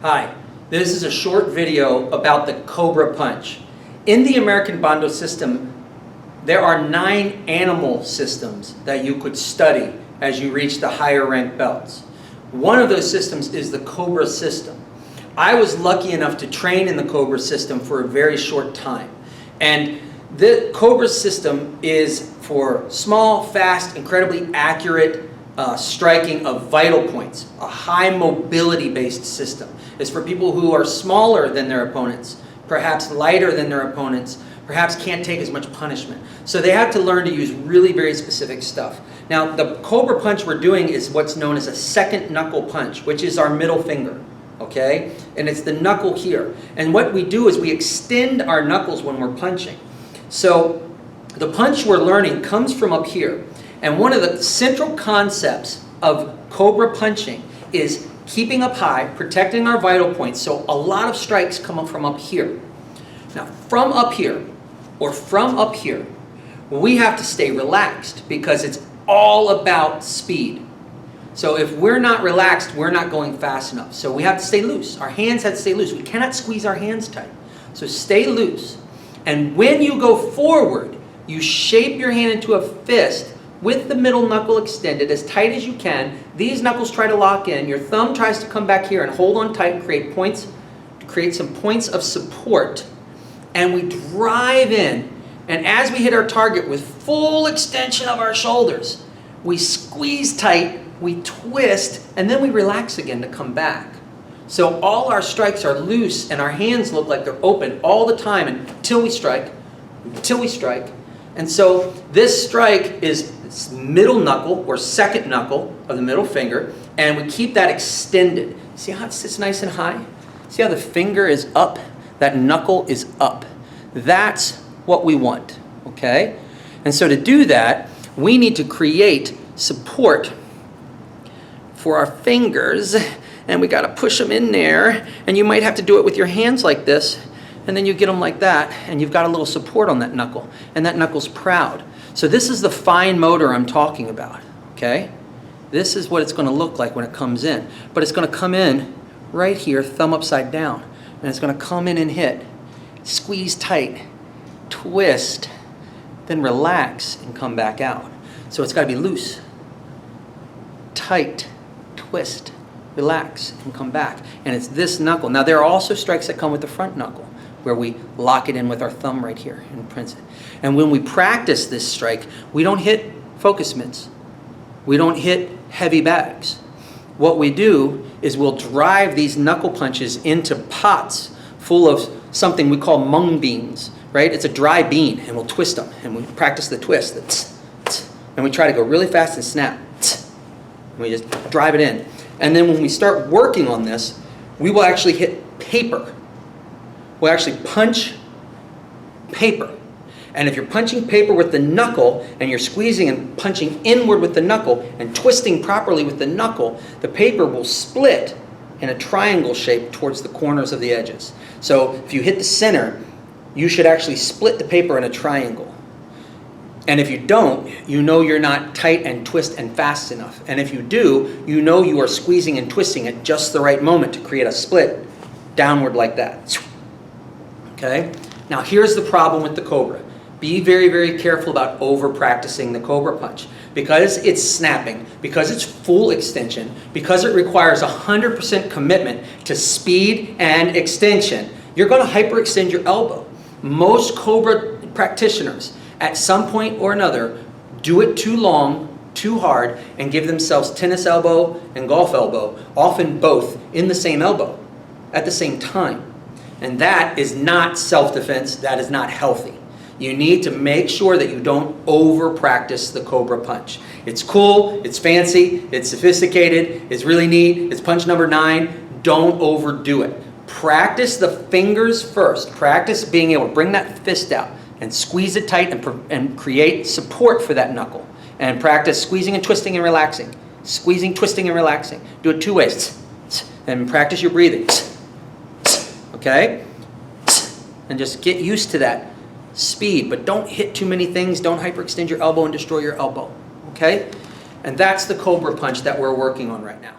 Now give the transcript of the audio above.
Hi, this is a short video about the Cobra punch. In the American Bando system, there are 9 animal systems that you could study as you reach the higher rank belts. One of those systems is the Cobra system. I was lucky enough to train in the Cobra system for a very short time. And the Cobra system is for small, fast, incredibly accurate striking of vital points, a high mobility based system. It's for people who are smaller than their opponents, perhaps lighter than their opponents, perhaps can't take as much punishment. So they have to learn to use really very specific stuff. Now the Cobra punch we're doing is what's known as a second knuckle punch, which is our middle finger, okay? And it's the knuckle here. And what we do is we extend our knuckles when we're punching. So the punch we're learning comes from up here. And one of the central concepts of Cobra punching is keeping up high, protecting our vital points, so a lot of strikes come up from up here. Now, from up here, or from up here, we have to stay relaxed because it's all about speed. So if we're not relaxed, we're not going fast enough. So we have to stay loose. Our hands have to stay loose. We cannot squeeze our hands tight. So stay loose. And when you go forward, you shape your hand into a fist with the middle knuckle extended as tight as you can. These knuckles try to lock in. Your thumb tries to come back here and hold on tight and create points, create some points of support. And we drive in. And as we hit our target with full extension of our shoulders, we squeeze tight, we twist, and then we relax again to come back. So all our strikes are loose and our hands look like they're open all the time until we strike, And so this strike is middle knuckle or second knuckle of the middle finger, and we keep that extended. See how it sits nice and high? See how the finger is up? That knuckle is up. That's what we want, okay? And so to do that, we need to create support for our fingers, and we got to push them in there, and you might have to do it with your hands like this, and then you get them like that, and you've got a little support on that knuckle, and that knuckle's proud. So this is the fine motor I'm talking about, okay? This is what it's going to look like when it comes in. But it's going to come in right here, thumb upside down, and it's going to come in and hit. Squeeze tight, twist, then relax and come back out. So it's got to be loose, tight, twist, relax, and come back. And it's this knuckle. Now there are also strikes that come with the front knuckle, where we lock it in with our thumb right here and press it. And when we practice this strike, we don't hit focus mitts. We don't hit heavy bags. What we do is we'll drive these knuckle punches into pots full of something we call mung beans, right? It's a dry bean, and we'll twist them, and we practice the twist, and we try to go really fast and snap. And we just drive it in. And then when we start working on this, we will actually hit paper. We'll actually punch paper. And if you're punching paper with the knuckle and you're squeezing and punching inward with the knuckle and twisting properly with the knuckle, the paper will split in a triangle shape towards the corners of the edges. So if you hit the center, you should actually split the paper in a triangle. And if you don't, you know you're not tight and twist and fast enough. And if you do, you know you are squeezing and twisting at just the right moment to create a split downward like that. Okay? Now here's the problem with the Cobra. Be very, very careful about over-practicing the Cobra punch. Because it's snapping, because it's full extension, because it requires 100% commitment to speed and extension, you're going to hyperextend your elbow. Most Cobra practitioners, at some point or another, do it too long, too hard, and give themselves tennis elbow and golf elbow, often both in the same elbow, at the same time. And that is not self-defense, that is not healthy. You need to make sure that you don't over-practice the Cobra punch. It's cool, it's fancy, it's sophisticated, it's really neat, it's punch number 9. Don't overdo it. Practice the fingers first. Practice being able to bring that fist out and squeeze it tight and create support for that knuckle. And practice squeezing and twisting and relaxing. Squeezing, twisting, and relaxing. Do it 2 ways. And practice your breathing. Okay? And just get used to that speed, but don't hit too many things. Don't hyperextend your elbow and destroy your elbow. Okay? And that's the Cobra punch that we're working on right now.